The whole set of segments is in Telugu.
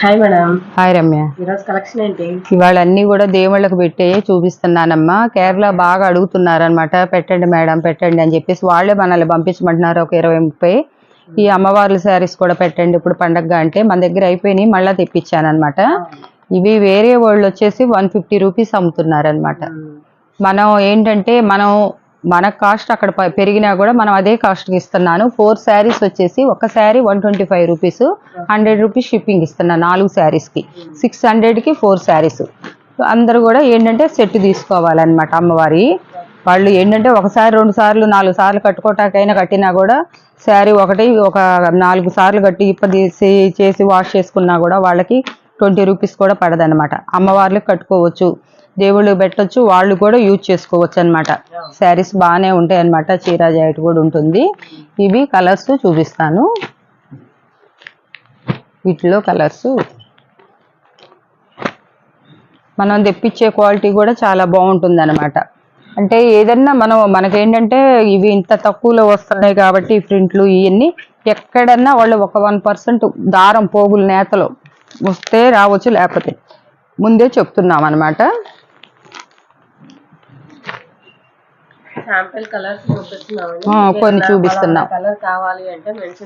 Hi madam. హాయ్ రమ్య. ఈరోజు కలెక్షన్ ఏంటి? ఇవాళ అన్ని కూడా దేవుళ్ళకి పెట్టే చూపిస్తున్నానమ్మా. కేరళ బాగా అడుగుతున్నారు అనమాట, పెట్టండి మేడం పెట్టండి అని చెప్పేసి వాళ్ళే మనల్ని పంపించమంటున్నారు. ఒక 20-30 ఈ అమ్మవార్ల శారీస్ కూడా పెట్టండి ఇప్పుడు పండగగా అంటే మన దగ్గర అయిపోయినాయి, మళ్ళీ తెప్పించాను అనమాట. ఇవి వేరే వాళ్ళు వచ్చేసి 150 రూపీస్ అమ్ముతున్నారు అనమాట. మనం ఏంటంటే మన కాస్ట్ అక్కడ పెరిగినా కూడా మనం అదే కాస్ట్కి ఇస్తున్నాను. 4 శారీస్ వచ్చేసి ఒక శారీ 125 రూపీస్, 100 రూపీస్ షిప్పింగ్ ఇస్తున్నాను 4 శారీస్కి. 600కి 4 శారీస్. అందరూ కూడా ఏంటంటే సెట్ తీసుకోవాలన్నమాట. అమ్మవారి వాళ్ళు ఏంటంటే ఒకసారి 2 సార్లు 4 సార్లు కట్టుకోవటానికైనా కట్టినా కూడా శారీ ఒకటి ఒక 4 సార్లు కట్టి ఇప్పదీసి చేసి వాష్ చేసుకున్నా కూడా వాళ్ళకి 20 రూపీస్ కూడా పడదనమాట. అమ్మవార్లకు కట్టుకోవచ్చు, దేవుళ్ళకి పెట్టచ్చు, వాళ్ళు కూడా యూజ్ చేసుకోవచ్చు అనమాట. శారీస్ బాగానే ఉంటాయి అనమాట. చీర జాకెట్ కూడా ఉంటుంది. ఇవి కలర్స్ చూపిస్తాను. వీటిలో కలర్స్ మనం తెప్పించే క్వాలిటీ కూడా చాలా బాగుంటుంది అనమాట. అంటే ఏదన్నా మనకేంటంటే ఇవి ఇంత తక్కువలో వస్తున్నాయి కాబట్టి ప్రింట్లు ఇవన్నీ ఎక్కడన్నా వాళ్ళు ఒక 1% దారం పోగులు నేతలు వస్తే రావచ్చు, లేకపోతే ముందే చెప్తున్నాం అనమాట. కొన్ని చూపిస్తున్నాం.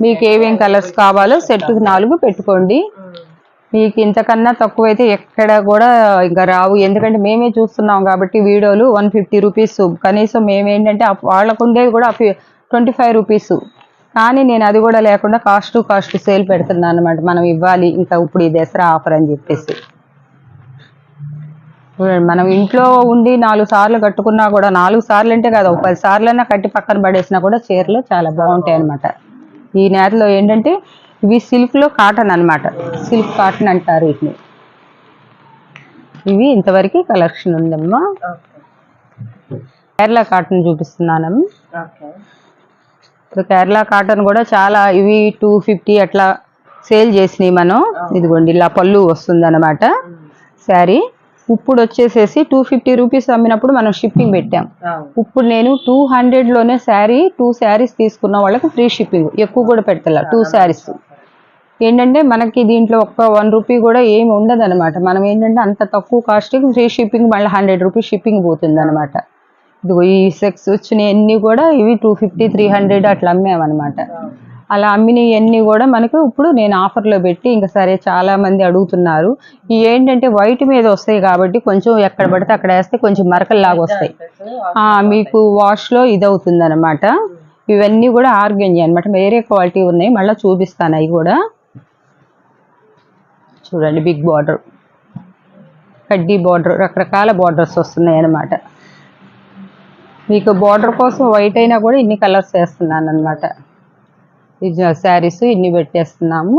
మీకు ఏమేం కలర్స్ కావాలో సెట్కి 4 పెట్టుకోండి. మీకు ఇంతకన్నా తక్కువైతే ఎక్కడ కూడా ఇంకా రావు. ఎందుకంటే మేమే చూస్తున్నాం కాబట్టి వీడియోలు 150 రూపీస్ కనీసం. మేమేంటంటే వాళ్ళకు ఉండేవి కూడా 25 రూపీస్. కానీ నేను అది కూడా లేకుండా కాస్ట్ సేల్ పెడుతున్నాను అనమాట. మనం ఇవ్వాలి ఇంకా ఇప్పుడు ఈ దసరా ఆఫర్ అని చెప్పేసి. మనం ఇంట్లో ఉండి 4 సార్లు కట్టుకున్నా కూడా 4 సార్లు అంటే కాదు, 10 సార్లైనా కట్టి పక్కన పడేసినా కూడా చీరలు చాలా బాగుంటాయి అనమాట. ఈ నేతలో ఏంటంటే ఇవి సిల్క్లో కాటన్ అనమాట. సిల్క్ కాటన్ అంటారు వీటిని. ఇవి ఇంతవరకు కలెక్షన్ ఉందమ్మా. కేరళ కాటన్ చూపిస్తున్నానమ్మా. ఇప్పుడు కేరళ కాటన్ కూడా చాలా, ఇవి 250 అట్లా సేల్ చేసినాయి మనం. ఇదిగోండి ఇలా పళ్ళు వస్తుంది అనమాట శారీ. ఇప్పుడు వచ్చేసేసి 250 రూపీస్ అమ్మినప్పుడు మనం షిప్పింగ్ పెట్టాం. ఇప్పుడు నేను 200లోనే శారీ 2 శారీస్ తీసుకున్న వాళ్ళకి ఫ్రీ షిప్పింగ్. ఎక్కువ కూడా పెడతా, 2 శారీస్. ఏంటంటే మనకి దీంట్లో ఒక్క 1 రూపీ కూడా ఏమి ఉండదు అనమాట. మనం ఏంటంటే అంత తక్కువ కాస్ట్కి ఫ్రీ షిప్పింగ్, మళ్ళీ 100 రూపీస్ షిప్పింగ్ పోతుంది అనమాట. ఇదిగో ఈ సెక్స్ వచ్చినవన్నీ కూడా ఇవి 250, 300 అట్లా అమ్మామన్నమాట. అలా అమ్మినవన్నీ కూడా మనకు ఇప్పుడు నేను ఆఫర్లో పెట్టి, ఇంకా సరే చాలా మంది అడుగుతున్నారు. ఇవి ఏంటంటే వైట్ మీద వస్తాయి కాబట్టి కొంచెం ఎక్కడ పడితే అక్కడ వేస్తే కొంచెం మరకల్లాగా వస్తాయి. మీకు వాష్లో ఇది అవుతుంది అనమాట. ఇవన్నీ కూడా ఆర్గంజీ అనమాట. వేరే క్వాలిటీ ఉన్నాయి, మళ్ళీ చూపిస్తాను అవి కూడా. చూడండి బిగ్ బార్డర్, కడ్డీ బార్డర్, రకరకాల బార్డర్స్ వస్తున్నాయి అన్నమాట. మీకు బార్డర్ కోసం వైట్ అయినా కూడా ఇన్ని కలర్స్ వేస్తున్నాను అనమాట. ఇది శారీస్ ఇన్ని పెట్టేస్తున్నాము.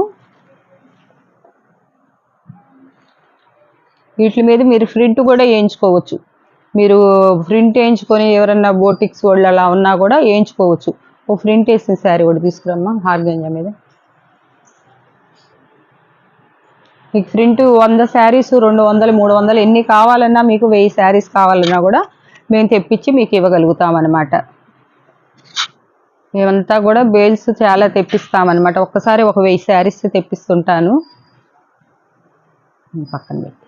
వీటి మీద మీరు ప్రింట్ కూడా వేయించుకోవచ్చు. మీరు ప్రింట్ వేయించుకొని ఎవరన్నా బోటిక్స్ వాళ్ళు అలా ఉన్నా కూడా వేయించుకోవచ్చు. ఓ ప్రింట్ వేసిన శారీ కూడా తీసుకురమ్మా. ఆర్గంజా మీద మీకు ప్రింట్ 100 శారీస్ 200, 300 ఎన్ని కావాలన్నా, మీకు 1000 శారీస్ కావాలన్నా కూడా మేము తెప్పించి మీకు ఇవ్వగలుగుతాం అన్నమాట. మేమంతా కూడా బేల్స్ చాలా తెప్పిస్తామన్నమాట. ఒక్కసారి ఒక 1000 శారీస్ తెప్పిస్తుంటాను. పక్కన పెట్టి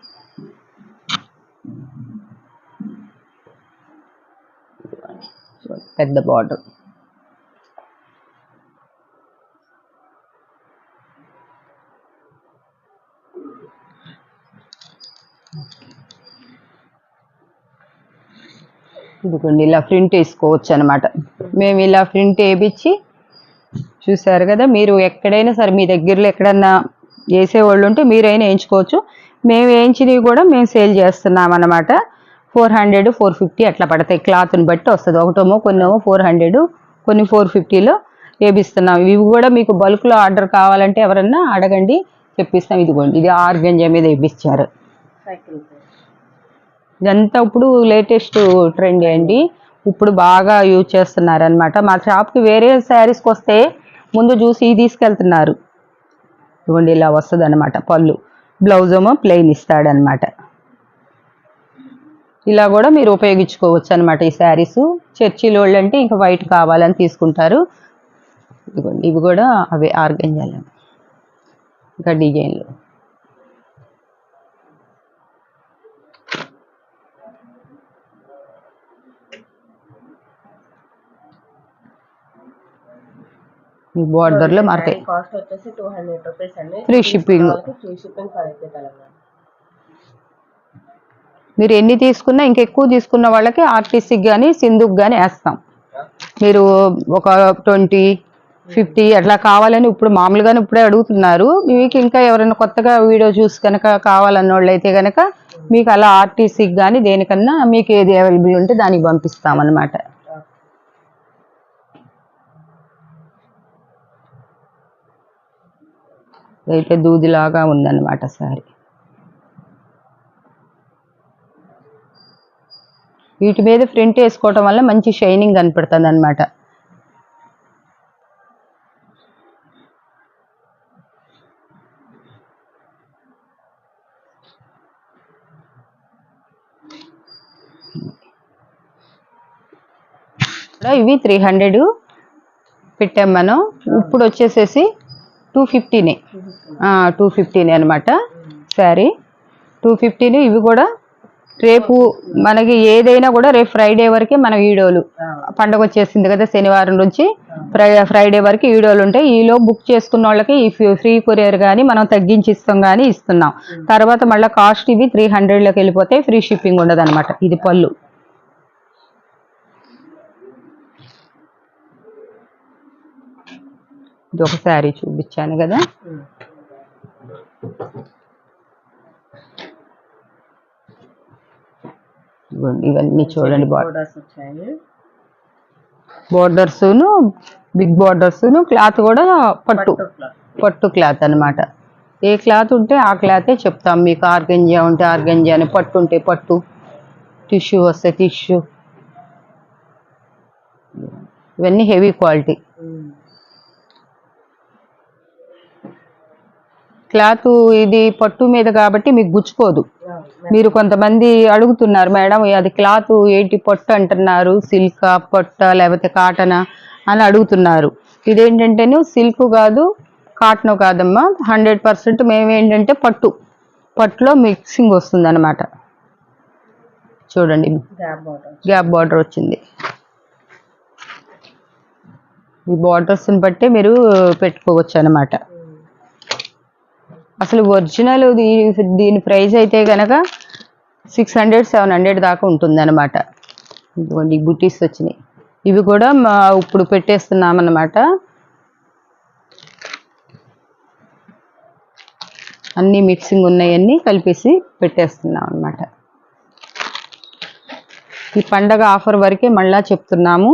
పెద్ద బార్డర్. ఇదిగోండి ఇలా ప్రింట్ వేసుకోవచ్చు అనమాట. మేము ఇలా ప్రింట్ వేయించి, చూసారు కదా, మీరు ఎక్కడైనా సరే మీ దగ్గరలో ఎక్కడన్నా వేసేవాళ్ళు ఉంటే మీరైనా వేయించుకోవచ్చు. మేము వేయించినవి కూడా మేము సేల్ చేస్తున్నాం అన్నమాట. 400, 450 అట్లా పడతాయి. క్లాత్ని బట్టి వస్తుంది. ఒకటేమో కొన్నేమో 400, కొన్ని 450లో వేపిస్తున్నాం. ఇవి కూడా మీకు బల్క్లో ఆర్డర్ కావాలంటే ఎవరన్నా అడగండి, తెప్పిస్తాం. ఇదిగోండి ఇది ఆర్గంజా మీద వేయించారు. ఇదంతా ఇప్పుడు లేటెస్ట్ ట్రెండ్ అండి. ఇప్పుడు బాగా యూజ్ చేస్తున్నారు అనమాట. మా షాప్కి వేరే శారీస్కి వస్తే ముందు చూసి తీసుకెళ్తున్నారు. ఇదిగోండి ఇలా వస్తుంది అనమాట. పళ్ళు, బ్లౌజ్ ఏమో ప్లెయిన్ ఇస్తాడనమాట. ఇలా కూడా మీరు ఉపయోగించుకోవచ్చు అనమాట ఈ శారీస్. చర్చిలో వాళ్ళు అంటే ఇంకా వైట్ కావాలని తీసుకుంటారు. ఇదిగోండి ఇవి కూడా అవే ఆర్గంజాలు, ఇంకా డిజైన్లు. ఈ బార్డర్ లో మార్క్ కాస్ట్ వచ్చేసి 200 రూపీస్ అండి. Free shipping. Free shipping for AP Telangana. మీరు ఎన్ని తీసుకున్నా ఇంకెక్కువ తీసుకున్న వాళ్ళకి ఆర్టీసీకి కానీ సింధుకి కానీ వేస్తాం. మీరు ఒక 20, 50 అట్లా కావాలని ఇప్పుడు మామూలుగానే ఇప్పుడే అడుగుతున్నారు. మీకు ఇంకా ఎవరైనా కొత్తగా వీడియో చూసి కనుక కావాలన్న వాళ్ళు అయితే కనుక మీకు అలా ఆర్టీసీకి కానీ దేనికన్నా మీకు ఏది అవైలబుల్ ఉంటే దానికి పంపిస్తామన్నమాట. అయితే దూదిలాగా ఉందన్నమాట సారీ. వీటి మీద ప్రింట్ వేసుకోవటం వల్ల మంచి షైనింగ్ కనపడుతుంది అనమాట. ఇవి 300 పెట్టాం మనం. ఇప్పుడు వచ్చేసేసి 250నే 250నే అనమాట శారీ. 250ని. ఇవి కూడా రేపు మనకి ఏదైనా కూడా రేపు ఫ్రైడే వరకే మన వీడియోలు. పండగ వచ్చేసింది కదా, శనివారం నుంచి ఫ్రైడే వరకు వీడియోలు ఉంటాయి. ఈలో బుక్ చేసుకున్న వాళ్ళకి ఈ ఫ్రీ కొరియర్ కానీ మనం తగ్గించి ఇస్తాం కానీ ఇస్తున్నాం. తర్వాత మళ్ళీ కాస్ట్ ఇవి 300లోకి వెళ్ళిపోతాయి. ఫ్రీ షిప్పింగ్ ఉండదు అనమాట. ఇది పళ్ళు. ఇది ఒక శారీ చూపించాను కదా. ఇవన్నీ చూడండి. బోర్డర్స్ బిగ్ బోర్డర్స్ క్లాత్ కూడా పట్టు క్లాత్ అనమాట. ఏ క్లాత్ ఉంటే ఆ క్లాతే చెప్తాం మీకు. ఆర్గంజా ఉంటే ఆర్గంజా అని, పట్టు ఉంటే పట్టు, టిష్యూ వస్తే టిష్యూ. ఇవన్నీ హెవీ క్వాలిటీ. క్లాత్ ఇది పట్టు మీద కాబట్టి మీకు గుచ్చుకోదు. మీరు కొంతమంది అడుగుతున్నారు, మేడం అది క్లాత్ ఏంటి పట్టు అంటున్నారు, సిల్కా పట్ట లేకపోతే కాటనా అని అడుగుతున్నారు. ఇదేంటంటే సిల్క్ కాదు, కాటన్ కాదమ్మా. 100% మేమేంటంటే పట్టులో మిక్సింగ్ వస్తుంది అనమాట. చూడండి, గ్యాప్ బార్డర్ వచ్చింది. ఈ బార్డర్స్ని బట్టి మీరు పెట్టుకోవచ్చు అనమాట. అసలు ఒరిజినల్ దీని ప్రైస్ అయితే కనుక 600, 700 దాకా ఉంటుంది అనమాట. ఇదిగోండి బుటీస్ వచ్చినాయి. ఇవి కూడా ఇప్పుడు పెట్టేస్తున్నాం అన్నమాట. అన్నీ మిక్సింగ్ ఉన్నాయన్నీ కలిపేసి పెట్టేస్తున్నాం అనమాట. ఈ పండగ ఆఫర్ వరకే మళ్ళా చెప్తున్నాము.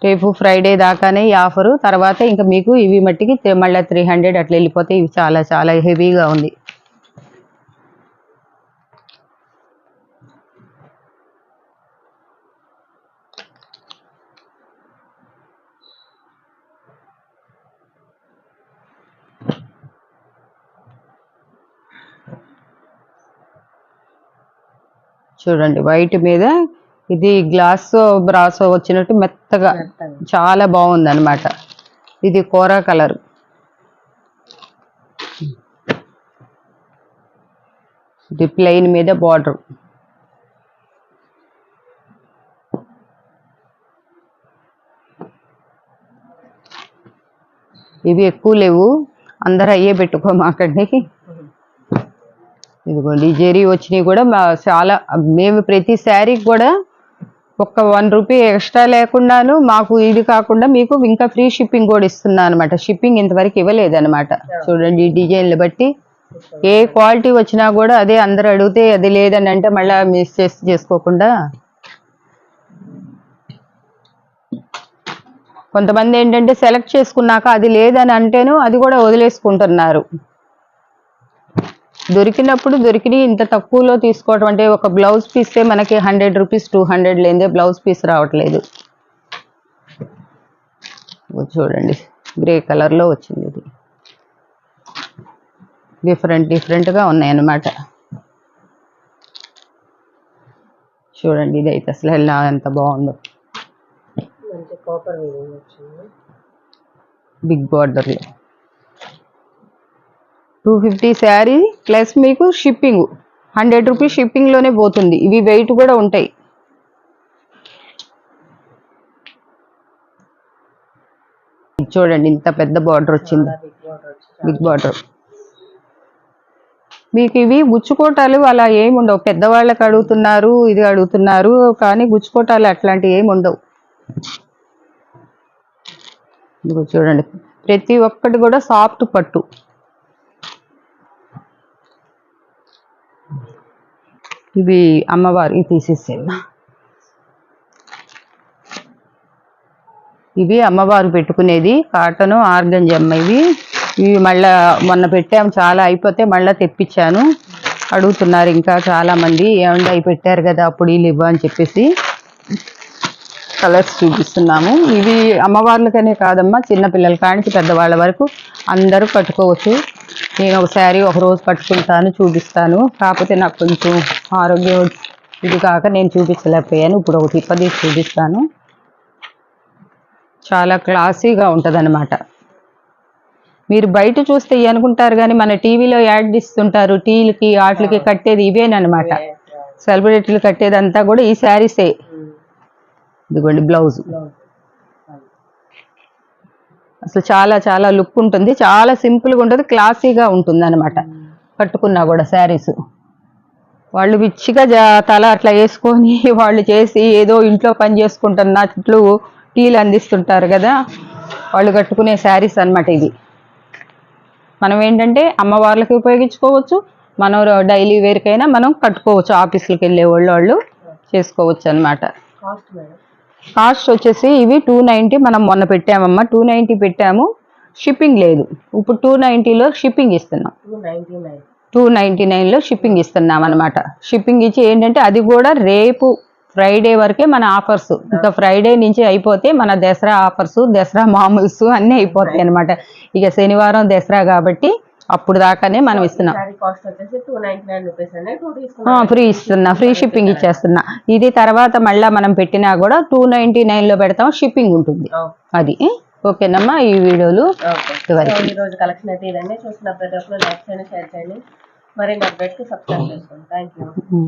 రేపు ఫ్రైడే దాకానే ఈ ఆఫరు. తర్వాత ఇంకా మీకు ఇవి మట్టికి మళ్ళీ 300 అట్లా వెళ్ళిపోతాయి. ఇవి చాలా చాలా హెవీగా ఉంది. చూడండి, వైట్ మీద ఇది గ్లాస్ బ్రాసో వచ్చినట్టు మెత్తగా చాలా బాగుంది అనమాట. ఇది కోరా కలర్. ఇది ప్లెయిన్ మీద బార్డర్. ఇవి ఎక్కువ లేవు, అందరు అయ్యే పెట్టుకోమాకండి. ఇదిగోండి జెరీ వచ్చినాయి కూడా చాలా. మేము ప్రతి శారీకి కూడా ఒక్క 1 రూపీ ఎక్స్ట్రా లేకుండాను మాకు ఇది కాకుండా మీకు ఇంకా ఫ్రీ షిప్పింగ్ కూడా ఇస్తున్నా అనమాట. షిప్పింగ్ ఇంతవరకు ఇవ్వలేదు అనమాట. చూడండి ఈ డిజైన్లు బట్టి ఏ క్వాలిటీ వచ్చినా కూడా అదే అందరు అడిగితే అది లేదని అంటే మళ్ళీ మిస్ చేసుకోకుండా. కొంతమంది ఏంటంటే సెలెక్ట్ చేసుకున్నాక అది లేదని అంటేను అది కూడా వదిలేసుకుంటున్నారు. దొరికినప్పుడు దొరికినవి ఇంత తక్కువలో తీసుకోవటం అంటే ఒక బ్లౌజ్ పీసే మనకి 100 రూపీస్ 200 లేదే బ్లౌజ్ పీస్ రావట్లేదు. చూడండి గ్రే కలర్లో వచ్చింది. ఇది డిఫరెంట్గా ఉన్నాయన్నమాట. చూడండి ఇదైతే అసలు ఎలా ఎంత బాగుందో. బిగ్ బార్డర్లో 250 శారీ ప్లస్ మీకు షిప్పింగ్ 100 రూపీస్ షిప్పింగ్లోనే పోతుంది. ఇవి వెయిట్ కూడా ఉంటాయి. ఇది చూడండి ఇంత పెద్ద బార్డర్ వచ్చింది, బిగ్ బార్డర్ వచ్చి బిగ్ బార్డర్. మీకు ఇవి గుచ్చుకోటాలు అలా ఏమి ఉండవు, పెద్దవాళ్ళకి అడుగుతున్నారు ఇది అడుగుతున్నారు కానీ గుచ్చుకోటాలు అట్లాంటివి ఏమి ఉండవు. ఇదిగో చూడండి ప్రతి ఒక్కటి కూడా సాఫ్ట్ పట్టు. ఇవి అమ్మవారు ఇవి తీసేసేమ్మా. ఇవి అమ్మవారు పెట్టుకునేది కాటను ఆర్గంజమ్మ. ఇవి మళ్ళా మొన్న పెట్టాము, చాలా అయిపోతే మళ్ళీ తెప్పించాను. అడుగుతున్నారు ఇంకా చాలా మంది, ఏమంటే అవి పెట్టారు కదా అప్పుడు వీళ్ళు ఇవ్వ అని చెప్పేసి కలర్స్ చూపిస్తున్నాము. ఇవి అమ్మవార్లకనే కాదమ్మా, చిన్నపిల్లల కాడికి పెద్దవాళ్ళ వరకు అందరూ కట్టుకోవచ్చు. నేను ఒక శారీ ఒక రోజు కట్టుకుంటాను, చూపిస్తాను. కాకపోతే నాకు కొంచెం ఆరోగ్యం ఇది కాక నేను చూపించలేకపోయాను. ఇప్పుడు ఒకటి ఇప్పదీసి చూపిస్తాను. చాలా క్లాసీగా ఉంటుంది అన్నమాట. మీరు బయట చూస్తే అనుకుంటారు కానీ మన టీవీలో యాడ్ ఇస్తుంటారు, టీలకి వాటికి కట్టేది ఇవేనమాట. సెలబ్రిటీలు కట్టేదంతా కూడా ఈ శారీసే. ఇదిగోండి బ్లౌజ్. అసలు చాలా చాలా లుక్ ఉంటుంది, చాలా సింపుల్గా ఉంటుంది, క్లాసీగా ఉంటుంది అనమాట. కట్టుకున్నా కూడా శారీస్ వాళ్ళు పిచ్చిగా తల అట్లా వేసుకొని వాళ్ళు చేసి ఏదో ఇంట్లో పని చేసుకుంటున్నట్లు టీలు అందిస్తుంటారు కదా, వాళ్ళు కట్టుకునే శారీస్ అనమాట ఇది. మనం ఏంటంటే అమ్మవార్లకి ఉపయోగించుకోవచ్చు, మనం డైలీ వేర్కైనా మనం కట్టుకోవచ్చు, ఆఫీసులకు వెళ్ళే వాళ్ళు చేసుకోవచ్చు అనమాట. కాస్ట్ వచ్చేసి ఇవి 290 మనం మొన్న పెట్టామమ్మా, 290 పెట్టాము. షిప్పింగ్ లేదు, ఇప్పుడు 290లో షిప్పింగ్ ఇస్తున్నాం. 299లో షిప్పింగ్ ఇస్తున్నాం అనమాట. షిప్పింగ్ ఇచ్చి ఏంటంటే అది కూడా రేపు ఫ్రైడే వరకే మన ఆఫర్స్. ఇంకా ఫ్రైడే నుంచి అయిపోతే మన దసరా ఆఫర్స్, దసరా మామూల్స్ అన్నీ అయిపోతాయి అనమాట. ఇక శనివారం దసరా కాబట్టి అప్పుడు దాకానే మనం ఇస్తున్నాం. ఫ్రీ ఇస్తున్నా, ఫ్రీ షిప్పింగ్ ఇచ్చేస్తున్నా. ఇది తర్వాత మళ్ళీ మనం పెట్టినా కూడా 299లో పెడతాం, షిప్పింగ్ ఉంటుంది. అది ఓకేనమ్మా. ఈ వీడియోలు ఈరోజు కలెక్షన్ అయితే ఇదండి. చూసిన ప్రతి ఒక్కరు లైక్ చేయండి, షేర్ చేయండి, మరిన్ని అప్డేట్స్ సబ్స్క్రైబ్ చేసుకోండి. Thank you.